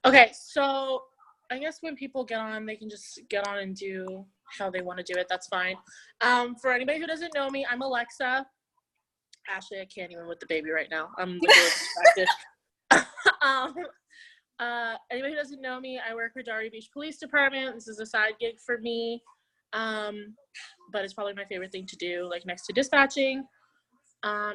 Okay, so I guess when people get on, they can just get on and do how they want to do it. That's fine. For anybody who doesn't know me, I'm Alexa. Ashley, I can't even with the baby right now. I'm literally distracted. um, Anybody who doesn't know me, I work for Darby Beach Police Department. This is a side gig for me, but it's probably my favorite thing to do, like next to dispatching.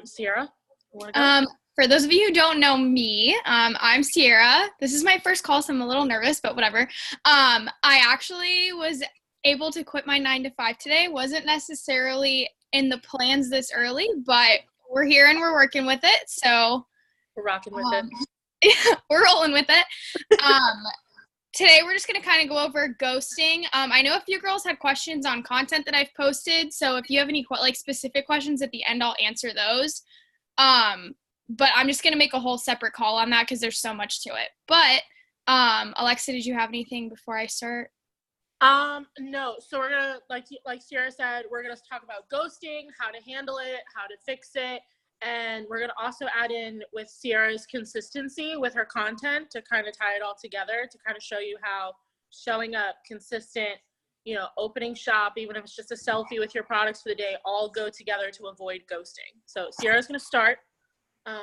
Sierra, you want to go? For those of you who don't know me, I'm Sierra. This is my first call, so I'm a little nervous, but whatever. I actually was able to quit my 9 to 5 today. Wasn't necessarily in the plans this early, but we're here and we're working with it. So we're rocking with it. We're rolling with it. Today we're just going to kind of go over ghosting. I know a few girls had questions on content that I've posted, so if you have any specific questions at the end, I'll answer those. But I'm just going to make a whole separate call on that because there's so much to it. But Alexa, did you have anything before I start? No. So we're going to, like Sierra said, we're going to talk about ghosting, how to handle it, how to fix it. And we're going to also add in with Sierra's consistency with her content to kind of tie it all together, to kind of show you how showing up consistent, opening shop, even if it's just a selfie with your products for the day, all go together to avoid ghosting. So Sierra's going to start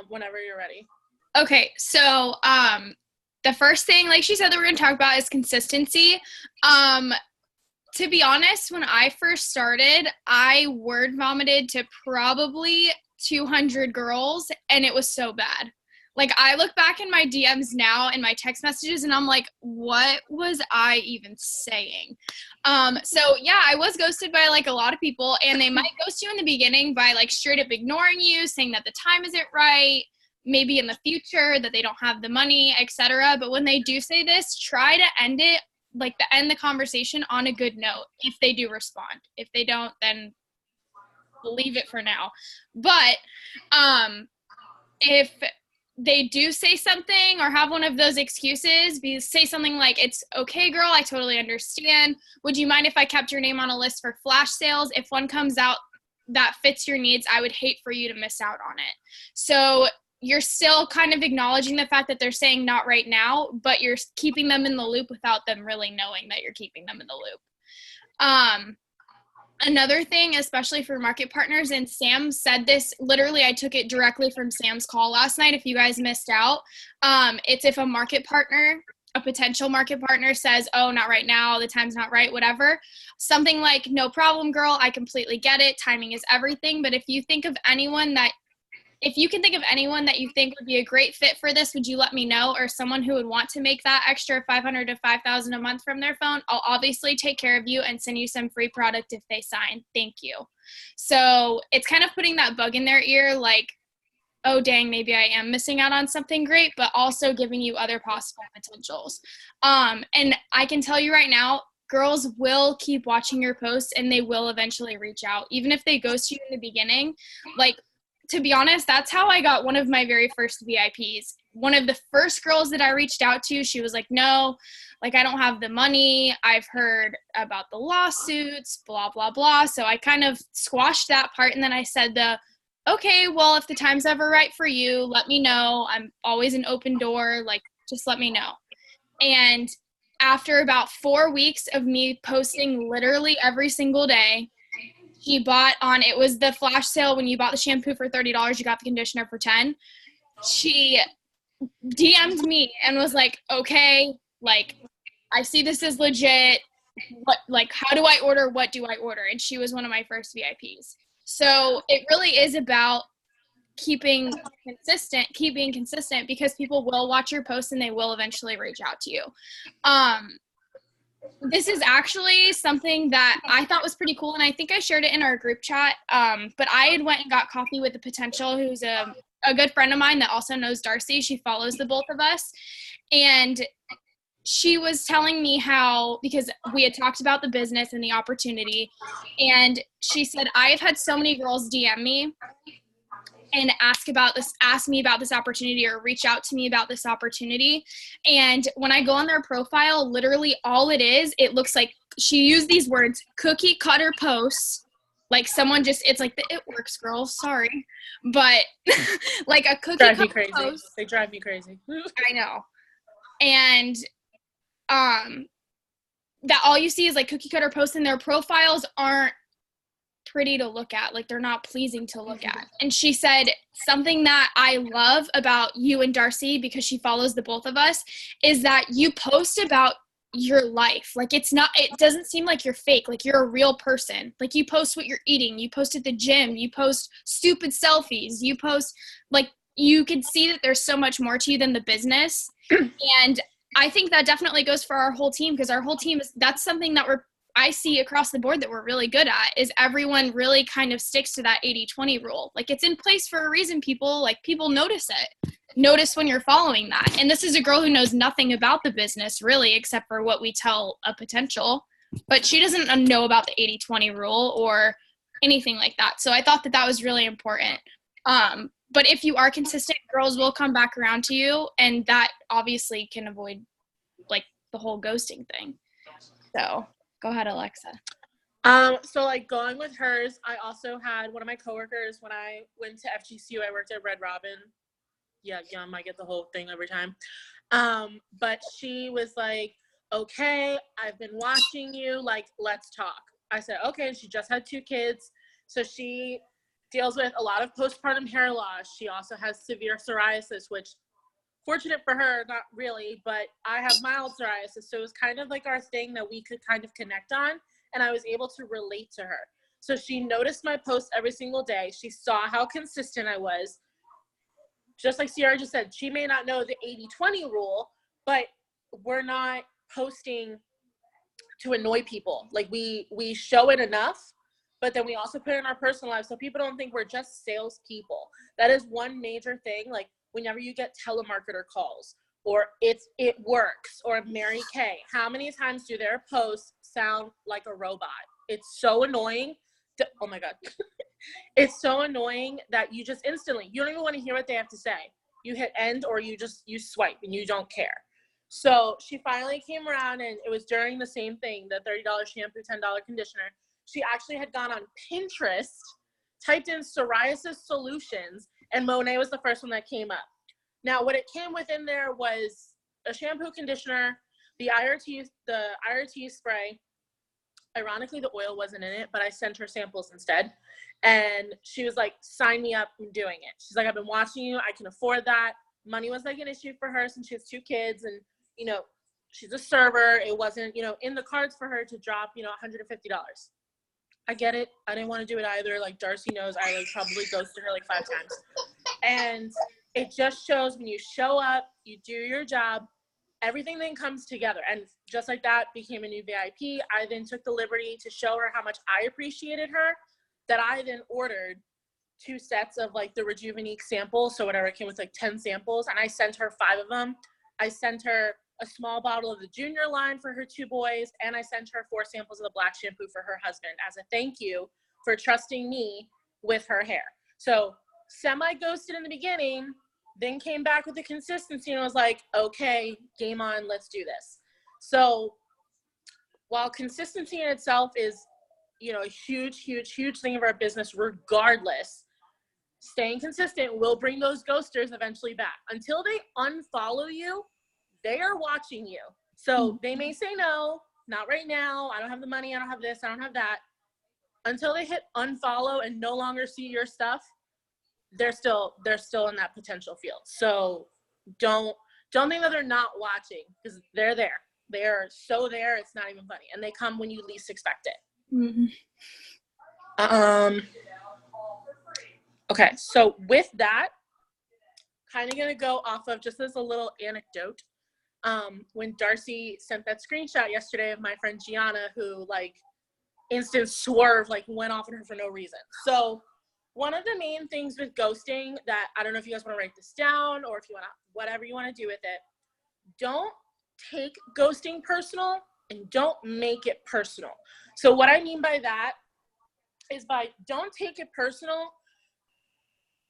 whenever you're ready. Okay. So, the first thing, like she said, that we're going to talk about is consistency. To be honest, when I first started, I word vomited to probably 200 girls, and it was so bad. Like, I look back in my DMs now and my text messages, and I'm like, what was I even saying? So yeah, I was ghosted by like a lot of people, and they might ghost you in the beginning by like straight up ignoring you, saying that the time isn't right, maybe in the future that they don't have the money, etc. But when they do say this, try to end the conversation on a good note if they do respond. If they don't, then leave it for now. But if they do say something or have one of those excuses, say something like, it's okay, girl, I totally understand. Would you mind if I kept your name on a list for flash sales? If one comes out that fits your needs, I would hate for you to miss out on it. So you're still kind of acknowledging the fact that they're saying not right now, but you're keeping them in the loop without them really knowing that you're keeping them in the loop. Another thing, especially for market partners, and Sam said this, literally I took it directly from Sam's call last night if you guys missed out. It's if a potential market partner says, oh, not right now, the time's not right, whatever. Something like, no problem, girl, I completely get it. Timing is everything. But if you can think of anyone that you think would be a great fit for this, would you let me know? Or someone who would want to make that extra $500 to $5,000 a month from their phone, I'll obviously take care of you and send you some free product if they sign. Thank you. So it's kind of putting that bug in their ear, like, oh, dang, maybe I am missing out on something great, but also giving you other possible potentials. And I can tell you right now, girls will keep watching your posts and they will eventually reach out, even if they ghost you in the beginning. Like, to be honest, that's how I got one of my very first VIPs. One of the first girls that I reached out to, she was like, no, like, I don't have the money. I've heard about the lawsuits, blah, blah, blah. So I kind of squashed that part. And then I said, okay, well, if the time's ever right for you, let me know. I'm always an open door. Like, just let me know. And after about 4 weeks of me posting literally every single day, he bought on, it was the flash sale when you bought the shampoo for $30, you got the conditioner for $10. She DM'd me and was like, okay, like, I see this is legit. How do I order? What do I order? And she was one of my first VIPs. So it really is about keeping consistent because people will watch your posts and they will eventually reach out to you. This is actually something that I thought was pretty cool, and I think I shared it in our group chat, but I had went and got coffee with a potential who's a good friend of mine that also knows Darcy. She follows the both of us, and she was telling me how, because we had talked about the business and the opportunity, and she said, I've had so many girls DM me and ask me about this opportunity or reach out to me about this opportunity. And when I go on their profile, literally all it looks like, she used these words, cookie cutter posts. Like someone it's like the It Works girl, sorry. But like a cookie cutter post. They drive me crazy. I know. and that all you see is like cookie cutter posts, and their profiles aren't pretty to look at. Like, they're not pleasing to look at. And she said something that I love about you and Darcy, because she follows the both of us, is that you post about your life. Like, it doesn't seem like you're fake. Like, you're a real person. Like, you post what you're eating, you post at the gym, you post stupid selfies, you post, like, you can see that there's so much more to you than the business. And I think that definitely goes for our whole team, because our whole team that's something that I see across the board that we're really good at, is everyone really kind of sticks to that 80-20 rule. Like, it's in place for a reason. People notice it. Notice when you're following that. And this is a girl who knows nothing about the business really, except for what we tell a potential, but she doesn't know about the 80-20 rule or anything like that. So I thought that was really important. But if you are consistent, girls will come back around to you, and that obviously can avoid like the whole ghosting thing. So go ahead, Alexa. So like going with hers, I also had one of my coworkers when I went to FGCU, I worked at Red Robin. Yeah, I get the whole thing every time. But she was like, okay, I've been watching you, like, let's talk. I said, okay, and she just had 2 kids. So she deals with a lot of postpartum hair loss. She also has severe psoriasis, which, fortunate for her, not really, but I have mild psoriasis. So it was kind of like our thing that we could kind of connect on, and I was able to relate to her. So she noticed my posts every single day. She saw how consistent I was. Just like Sierra just said, she may not know the 80-20 rule, but we're not posting to annoy people. Like, we show it enough, but then we also put it in our personal lives so people don't think we're just salespeople. That is one major thing. Like, whenever you get telemarketer calls, or it works, or Mary Kay, how many times do their posts sound like a robot? It's so annoying. Oh my God. It's so annoying that you just instantly, you don't even want to hear what they have to say. You hit end, or you swipe and you don't care. So she finally came around, and it was during the same thing, the $30 shampoo, $10 conditioner. She actually had gone on Pinterest, typed in psoriasis solutions, and Monet was the first one that came up. Now, what it came within there was a shampoo, conditioner, the IRT spray. Ironically, the oil wasn't in it, but I sent her samples instead. And she was like, sign me up, I'm doing it. She's like, I've been watching you, I can afford that. Money was like an issue for her since she has 2 kids, and, you know, she's a server. It wasn't, you know, in the cards for her to drop, you know, $150. I get it. I didn't want to do it either. Like, Darcy knows I like probably ghosted her like 5 times. And it just shows when you show up, you do your job, everything then comes together. And just like that, became a new VIP. I then took the liberty to show her how much I appreciated her, that I then ordered 2 sets of like the Rejuvenique samples. So whatever, it came with like 10 samples, and I sent her 5 of them. I sent her a small bottle of the junior line for her 2 boys, and I sent her 4 samples of the black shampoo for her husband as a thank you for trusting me with her hair. So semi-ghosted in the beginning, then came back with the consistency, and I was like, okay, game on, let's do this. So while consistency in itself is, you know, a huge thing of our business, regardless, staying consistent will bring those ghosters eventually back. Until they unfollow you, they are watching you. So they may say no, not right now, I don't have the money, I don't have this, I don't have that. Until they hit unfollow and no longer see your stuff, they're still in that potential field. So don't think that they're not watching, because they're there. They're so there, it's not even funny. And they come when you least expect it. Mm-hmm. Okay, so with that, kind of gonna go off of just as a little anecdote. When Darcy sent that screenshot yesterday of my friend Gianna, who like instant swerve, like went off on her for no reason. So one of the main things with ghosting that, I don't know if you guys want to write this down, or if you want to, whatever you want to do with it, don't take ghosting personal, and don't make it personal. So what I mean by that is, by don't take it personal,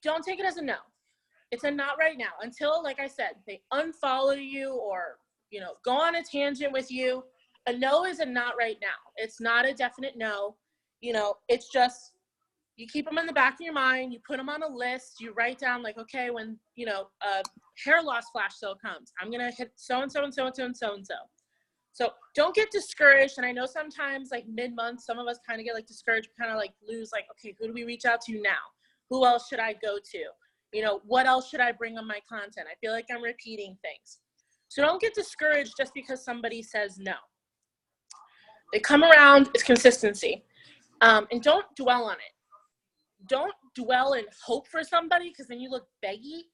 don't take it as a no. It's a not right now, until, like I said, they unfollow you or, you know, go on a tangent with you. A no is a not right now. It's not a definite no. You know, it's just, you keep them in the back of your mind, you put them on a list, you write down like, okay, when, you know, hair loss flash sale comes. I'm going to hit so-and-so and so-and-so and so-and-so. So don't get discouraged. And I know sometimes like mid-month, some of us kind of get like discouraged, kind of like lose like, okay, who do we reach out to now? Who else should I go to? You know, what else should I bring on my content? I feel like I'm repeating things. So don't get discouraged just because somebody says no. They come around, it's consistency. And don't dwell on it. Don't dwell and hope for somebody because then you look beggy,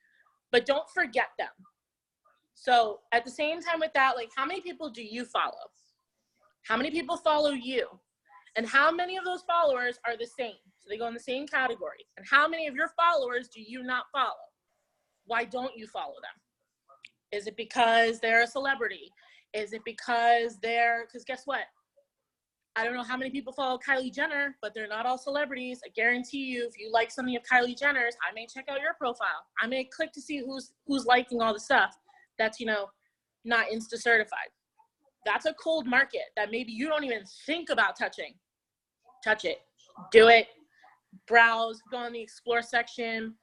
but don't forget them. So at the same time with that, like how many people do you follow? How many people follow you? And how many of those followers are the same? So they go in the same category. And how many of your followers do you not follow? Why don't you follow them? Is it because they're a celebrity? Is it because because guess what? I don't know how many people follow Kylie Jenner, but they're not all celebrities. I guarantee you, if you like something of Kylie Jenner's, I may check out your profile. I may click to see who's liking all the stuff that's, you know, not Insta certified. That's a cold market that maybe you don't even think about touching. Touch it. Do it. Browse. Go on the explore section.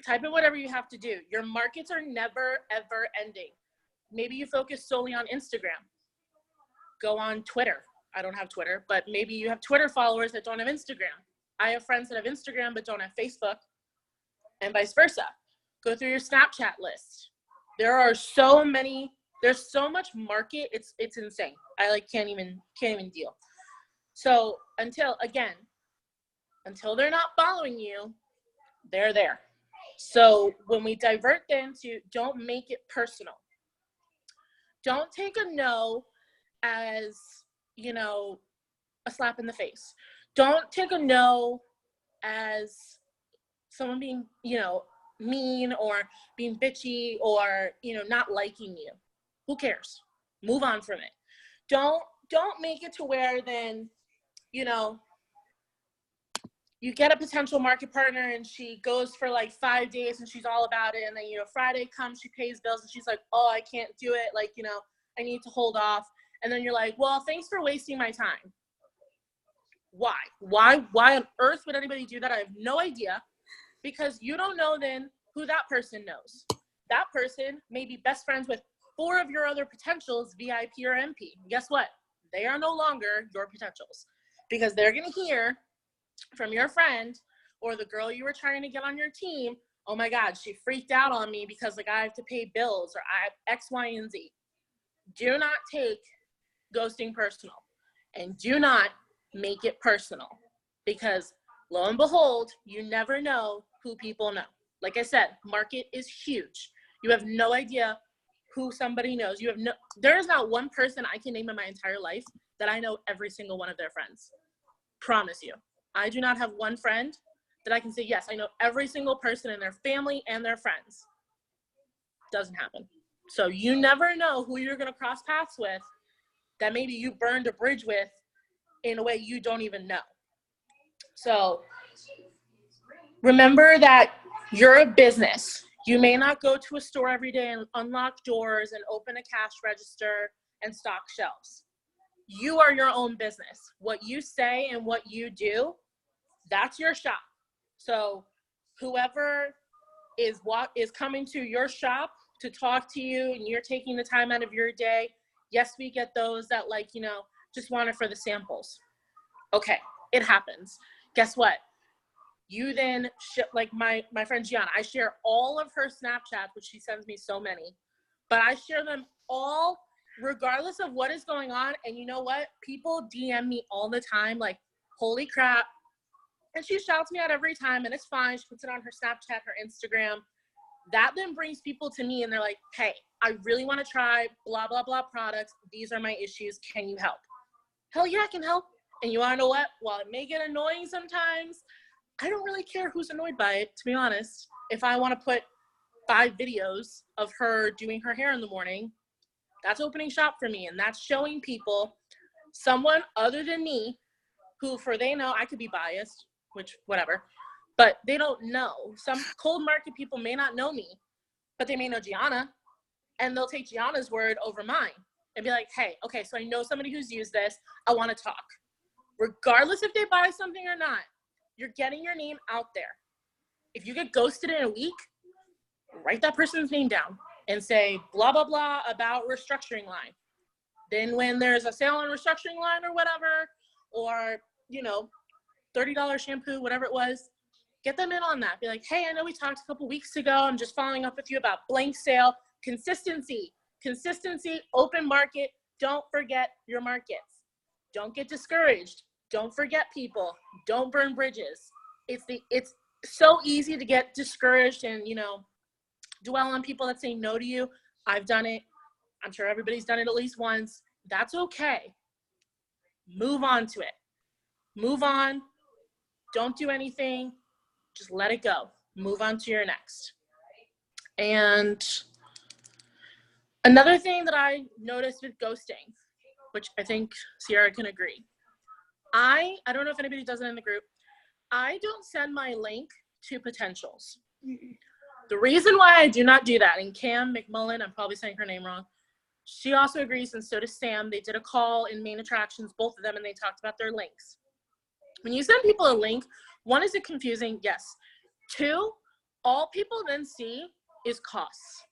Type in whatever you have to do. Your markets are never, ever ending. Maybe you focus solely on Instagram. Go on Twitter. I don't have Twitter, but maybe you have Twitter followers that don't have Instagram. I have friends that have Instagram but don't have Facebook, and vice versa. Go through your Snapchat list. There's so much market. It's insane. I like can't even deal. So until they're not following you, they're there. So when we divert them to, don't make it personal. Don't take a no as, you know, a slap in the face. Don't take a no as someone being, you know, mean or being bitchy or, you know, not liking you. Who cares? Move on from it. Don't make it to where then, you know, you get a potential market partner and she goes for like 5 days and she's all about it. And then, you know, Friday comes, she pays bills and she's like, oh, I can't do it. Like, you know, I need to hold off. And then you're like, well, thanks for wasting my time. Why on earth would anybody do that? I have no idea, because you don't know then who that person knows. That person may be best friends with 4 of your other potentials, VIP or MP. Guess what? They are no longer your potentials, because they're going to hear from your friend or the girl you were trying to get on your team, oh my God, she freaked out on me because like I have to pay bills or I have X, Y, and Z. Do not take ghosting personal, and do not make it personal, because lo and behold, you never know who people know. Like I said, market is huge. You have no idea who somebody knows. There is not one person I can name in my entire life that I know every single one of their friends. Promise you. I do not have one friend that I can say, yes, I know every single person in their family and their friends. Doesn't happen. So you never know who you're going to cross paths with that maybe you burned a bridge with in a way you don't even know. So remember that you're a business. You may not go to a store every day and unlock doors and open a cash register and stock shelves. You are your own business. What you say and what you do, that's your shop. So whoever is coming to your shop to talk to you and you're taking the time out of your day, yes, we get those that like, you know, just want it for the samples. Okay, it happens. Guess what? You then, like my friend Gianna, I share all of her Snapchats, which she sends me so many, but I share them all regardless of what is going on. And you know what? People DM me all the time, like, holy crap. And she shouts me out every time, and it's fine. She puts it on her Snapchat, her Instagram. That then brings people to me, and they're like, hey, I really want to try blah, blah, blah products. These are my issues. Can you help? Hell yeah, I can help. And you want to know what? While it may get annoying sometimes, I don't really care who's annoyed by it, to be honest. If I want to put 5 videos of her doing her hair in the morning, that's opening shop for me. And that's showing people someone other than me who, for they know, I could be biased, which whatever, but they don't know. Some cold market people may not know me, but they may know Gianna, and they'll take Gianna's word over mine and be like, hey, okay, so I know somebody who's used this. I want to talk. Regardless if they buy something or not, you're getting your name out there. If you get ghosted in a week, write that person's name down and say blah, blah, blah about restructuring line. Then when there's a sale on restructuring line or whatever, or, you know, $30 shampoo, whatever it was, get them in on that. Be like, hey, I know we talked a couple weeks ago. I'm just following up with you about blank sale. Consistency, open market. Don't forget your markets. Don't get discouraged. Don't forget people. Don't burn bridges. It's so easy to get discouraged and, you know, dwell on people that say no to you. I've done it. I'm sure everybody's done it at least once. That's okay. Move on to it. Move on. Don't do anything. Just let it go. Move on to your next. And another thing that I noticed with ghosting, which I think Sierra can agree. I don't know if anybody does it in the group. I don't send my link to potentials. The reason why I do not do that, and Cam McMullen, I'm probably saying her name wrong, she also agrees, and so does Sam. They did a call in Main Attractions, both of them, and they talked about their links. When you send people a link, one, is it confusing? Yes. Two, all people then see is costs.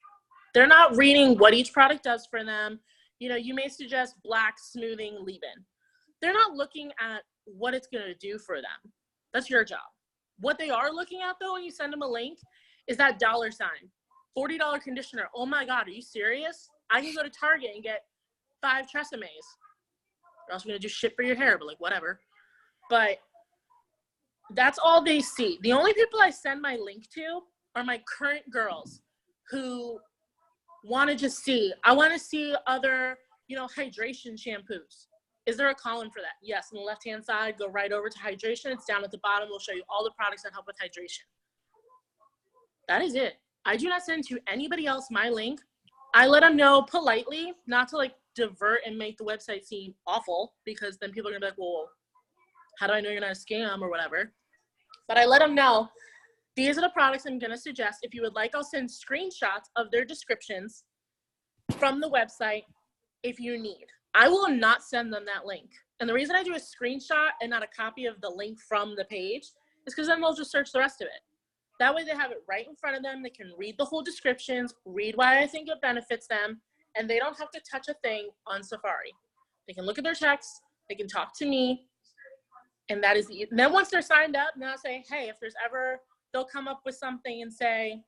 They're not reading what each product does for them. You know, you may suggest black smoothing leave-in. They're not looking at what it's going to do for them. That's your job. What they are looking at, though, when you send them a link, is that dollar sign. $40 conditioner. Oh, my God, are you serious? I can go to Target and get 5 Tresemes. You're also going to do shit for your hair, but, like, whatever. But that's all they see. The only people I send my link to are my current girls who want to just see. I want to see other, you know, hydration shampoos. Is there a column for that? Yes, on the left-hand side, go right over to hydration. It's down at the bottom. We'll show you all the products that help with hydration. That is it. I do not send to anybody else my link. I let them know politely, not to, like, divert and make the website seem awful, because then people are going to be like, well, how do I know you're not a scam or whatever? But I let them know, these are the products I'm going to suggest. If you would like, I'll send screenshots of their descriptions from the website if you need. I will not send them that link. And the reason I do a screenshot and not a copy of the link from the page is because then they'll just search the rest of it. That way they have it right in front of them. They can read the whole descriptions, read why I think it benefits them, and they don't have to touch a thing on Safari. They can look at their text, they can talk to me, and that is and then once they're signed up, now say, hey, if there's ever, they'll come up with something and say,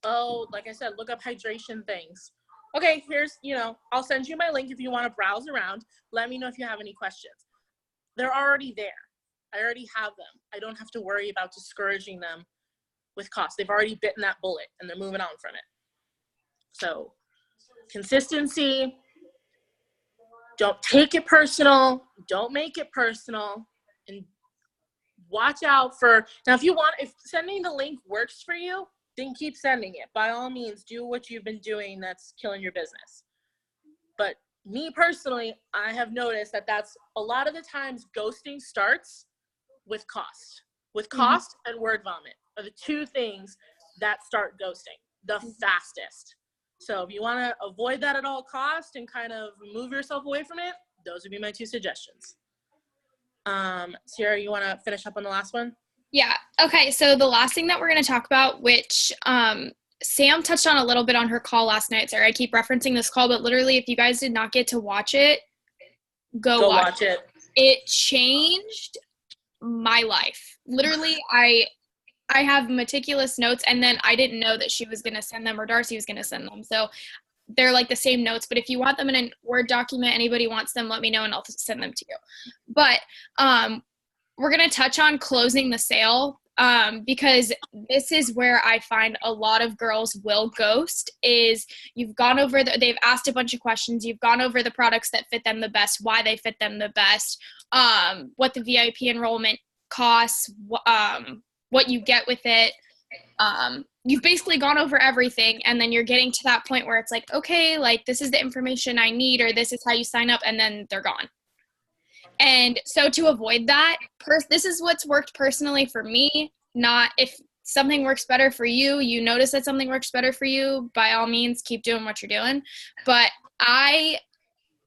oh, like I said, look up hydration things. Okay, here's, you know, I'll send you my link if you want to browse around. Let me know if you have any questions. They're already there. I already have them. I don't have to worry about discouraging them with cost. They've already bitten that bullet and they're moving on from it. So consistency, don't take it personal, don't make it personal, and watch out for, now if sending the link works for you, then keep sending it. By all means, do what you've been doing that's killing your business. But me personally, I have noticed that that's a lot of the times ghosting starts with cost. With cost and word vomit are the two things that start ghosting the fastest. So if you want to avoid that at all cost and kind of move yourself away from it, those would be my 2 suggestions. Sierra, you want to finish up on the last one? Yeah. Okay. So the last thing that we're going to talk about, which Sam touched on a little bit on her call last night. Sorry, I keep referencing this call, but literally, if you guys did not get to watch it, go watch it. It changed my life. Literally, I have meticulous notes, and then I didn't know that she was going to send them or Darcy was going to send them. So they're like the same notes, but if you want them in a Word document, anybody wants them, let me know and I'll send them to you. But we're going to touch on closing the sale because this is where I find a lot of girls will ghost. Is you've gone over they've asked a bunch of questions, you've gone over the products that fit them the best, why they fit them the best, what the VIP enrollment costs, what you get with it. You've basically gone over everything, and then you're getting to that point where it's like, okay, like this is the information I need, or this is how you sign up, and then they're gone. And so to avoid that, this is what's worked personally for me. Not if something works better for you, you notice that something works better for you, by all means, keep doing what you're doing. But I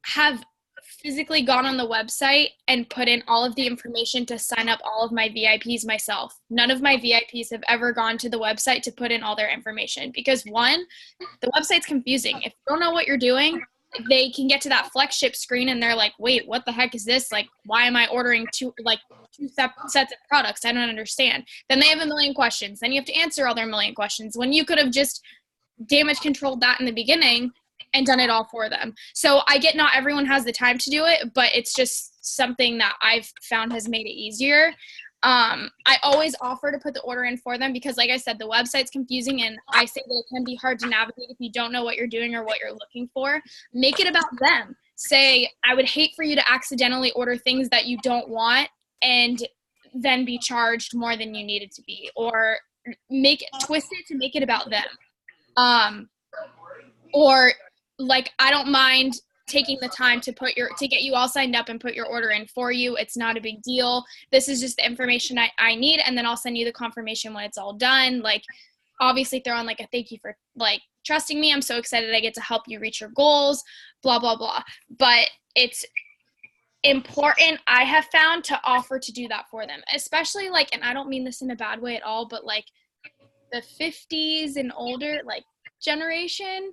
have physically gone on the website and put in all of the information to sign up all of my VIPs myself. None of my VIPs have ever gone to the website to put in all their information because one, the website's confusing. If you don't know what you're doing, they can get to that flex ship screen and they're like, wait, what the heck is this? Like, why am I ordering two sets of products? I don't understand. Then they have a million questions. Then you have to answer all their million questions when you could have just damage controlled that in the beginning and done it all for them. So I get not everyone has the time to do it, but it's just something that I've found has made it easier. I always offer to put the order in for them because, like I said, the website's confusing, and I say that it can be hard to navigate if you don't know what you're doing or what you're looking for. Make it about them. Say, I would hate for you to accidentally order things that you don't want and then be charged more than you needed to be, or twist it to make it about them. Or like, I don't mind taking the time to get you all signed up and put your order in for you. It's not a big deal. This is just the information I need, and then I'll send you the confirmation when it's all done. Like, obviously throw on like a thank you for like trusting me. I'm so excited I get to help you reach your goals, blah, blah, blah. But it's important, I have found, to offer to do that for them, especially like, and I don't mean this in a bad way at all, but like the 50s and older, like, generation,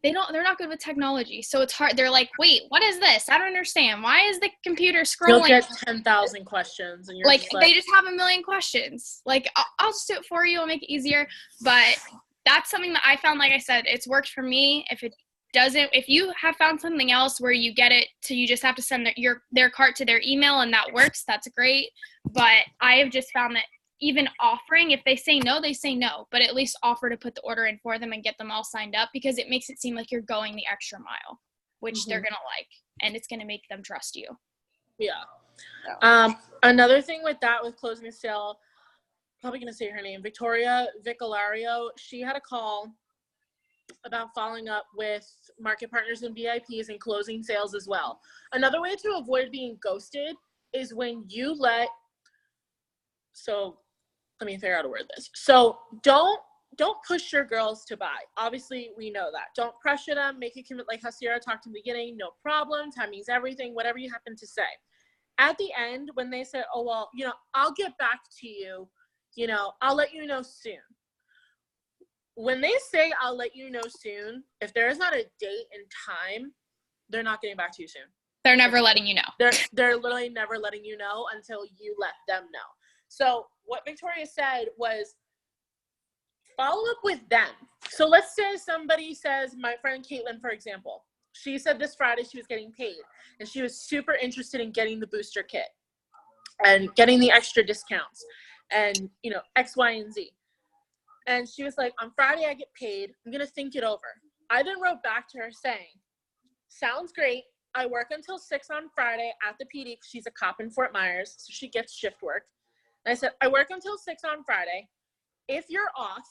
they're not good with technology. So it's hard. They're like, wait, what is this? I don't understand. Why is the computer scrolling? You'll get 10,000 questions. And you're like, they just have a million questions. Like, I'll just do it for you. I'll make it easier. But that's something that I found, like I said, it's worked for me. If you have found something else where you get it to, you just have to send their cart to their email and that works, that's great. But I have just found that even offering, if they say no, they say no, but at least offer to put the order in for them and get them all signed up, because it makes it seem like you're going the extra mile, which they're going to like, and it's going to make them trust you. Yeah. Another thing with closing a sale, probably going to say her name, Victoria Vicolario, she had a call about following up with market partners and VIPs and closing sales as well. Another way to avoid being ghosted is when you let me figure out how to word this. So don't push your girls to buy. Obviously, we know that. Don't pressure them. Make it commit, like how Sierra talked in the beginning. No problem. Time means everything. Whatever you happen to say. At the end, when they say, "Oh well, I'll get back to you. I'll let you know soon." When they say, "I'll let you know soon," if there is not a date and time, they're not getting back to you soon. They're never letting you know. They're literally never letting you know until you let them know. So what Victoria said was, follow up with them. So let's say somebody says, my friend Caitlin, for example, she said this Friday she was getting paid and she was super interested in getting the booster kit and getting the extra discounts and, X, Y, and Z. And she was like, on Friday I get paid. I'm going to think it over. I then wrote back to her saying, sounds great. I work until 6 on Friday at the PD because she's a cop in Fort Myers, so she gets shift work. And I said, I work until 6 on Friday. If you're off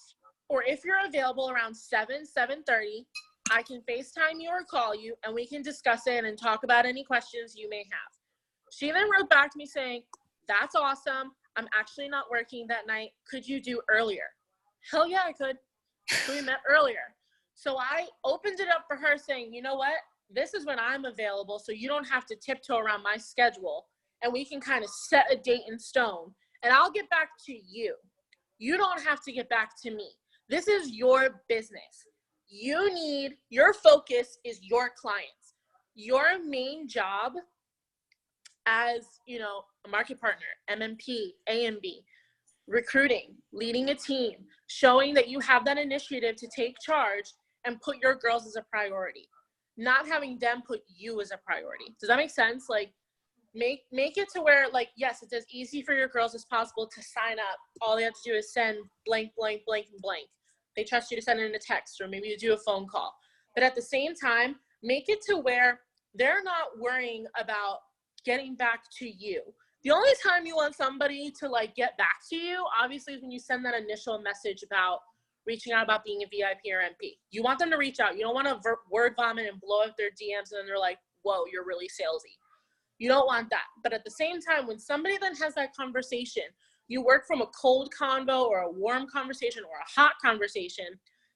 or if you're available around 7:30, I can FaceTime you or call you and we can discuss it and talk about any questions you may have. She then wrote back to me saying, that's awesome. I'm actually not working that night. Could you do earlier? Hell yeah, I could. So we met earlier. So I opened it up for her saying, you know what? This is when I'm available, so you don't have to tiptoe around my schedule and we can kind of set a date in stone. And I'll get back to you. You don't have to get back to me. This is your business. Your focus is your clients. Your main job as, a market partner, MMP, A&B, recruiting, leading a team, showing that you have that initiative to take charge and put your girls as a priority, not having them put you as a priority. Does that make sense? Like, Make it to where, like, yes, it's as easy for your girls as possible to sign up. All they have to do is send blank, blank, blank, and blank. They trust you to send it in a text or maybe you do a phone call. But at the same time, make it to where they're not worrying about getting back to you. The only time you want somebody to, like, get back to you, obviously, is when you send that initial message about reaching out about being a VIP or MP. You want them to reach out. You don't want to word vomit and blow up their DMs and then they're like, whoa, you're really salesy. You don't want that. But at the same time, when somebody then has that conversation, you work from a cold convo or a warm conversation or a hot conversation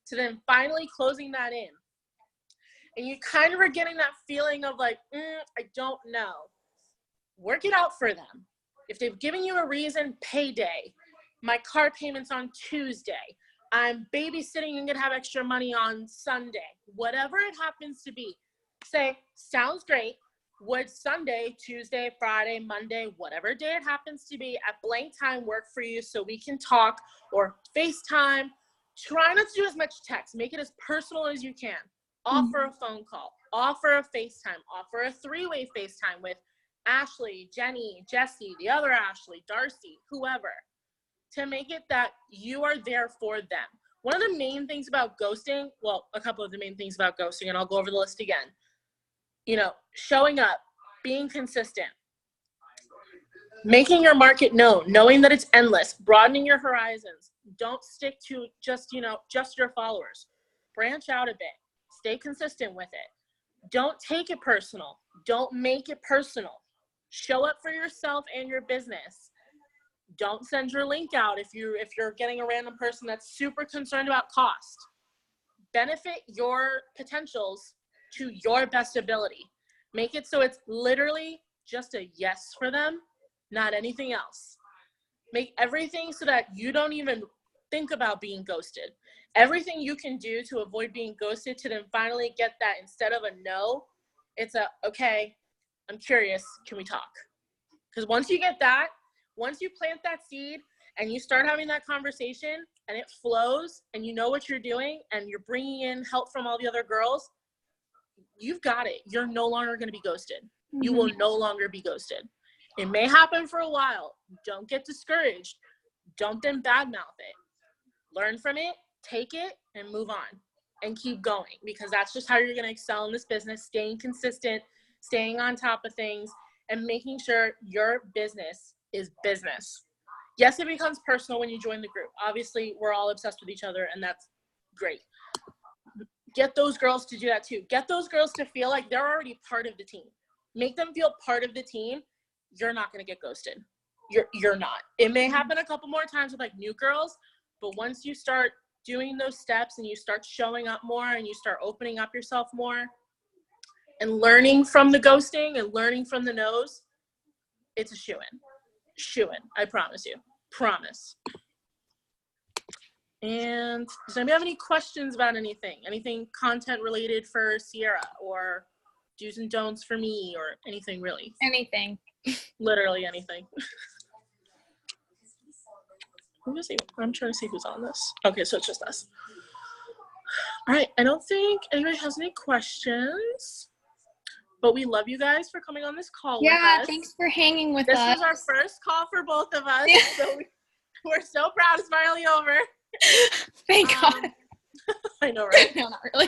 to then finally closing that in. and you kind of are getting that feeling of like, I don't know, work it out for them. If they've given you a reason, payday, my car payment's on Tuesday, I'm babysitting and gonna have extra money on Sunday, whatever it happens to be, say, sounds great. Would Sunday, Tuesday, Friday, Monday, whatever day it happens to be at blank time work for you so we can talk, or FaceTime? Try not to do as much text. Make it as personal as you can. Offer a phone call. Offer a FaceTime. Offer a 3-way FaceTime with Ashley, Jenny, Jesse, the other Ashley, Darcy, whoever, to make it that you are there for them. One of the main things about ghosting, well, a couple of the main things about ghosting, and I'll go over the list again. Showing up, being consistent, making your market known, knowing that it's endless, broadening your horizons. Don't stick to just your followers. Branch out a bit. Stay consistent with it. Don't take it personal. Don't make it personal. Show up for yourself and your business. Don't send your link out if you're getting a random person that's super concerned about cost. Benefit your potentials to your best ability. Make it so it's literally just a yes for them, not anything else. Make everything so that you don't even think about being ghosted. Everything you can do to avoid being ghosted to then finally get that, instead of a no, it's a, okay, I'm curious, can we talk? Because once you get that, once you plant that seed and you start having that conversation and it flows and you know what you're doing and you're bringing in help from all the other girls, you've got it. You're no longer going to be ghosted. You will no longer be ghosted. It may happen for a while. Don't get discouraged. Don't then badmouth it. Learn from it, take it, and move on and keep going, because that's just how you're going to excel in this business, staying consistent, staying on top of things, and making sure your business is business. Yes, it becomes personal when you join the group. Obviously, we're all obsessed with each other, and that's great. Get those girls to do that too. Get those girls to feel like they're already part of the team. Make them feel part of the team. You're not going to get ghosted. You're not. It may happen a couple more times with like new girls, but once you start doing those steps and you start showing up more and you start opening up yourself more and learning from the ghosting and learning from the no's, it's a shoo-in. Shoo-in. I promise you. Promise. And does anybody have any questions about anything? Anything content related for Sierra, or do's and don'ts for me, or anything really? Anything. Literally anything. Let me see. I'm trying to see who's on this. Okay, so it's just us. All right. I don't think anybody has any questions, but we love you guys for coming on this call with us. Yeah, thanks for hanging with us. This was our first call for both of us, so we're so proud. It's finally over. Thank God. I know, right? No, not really.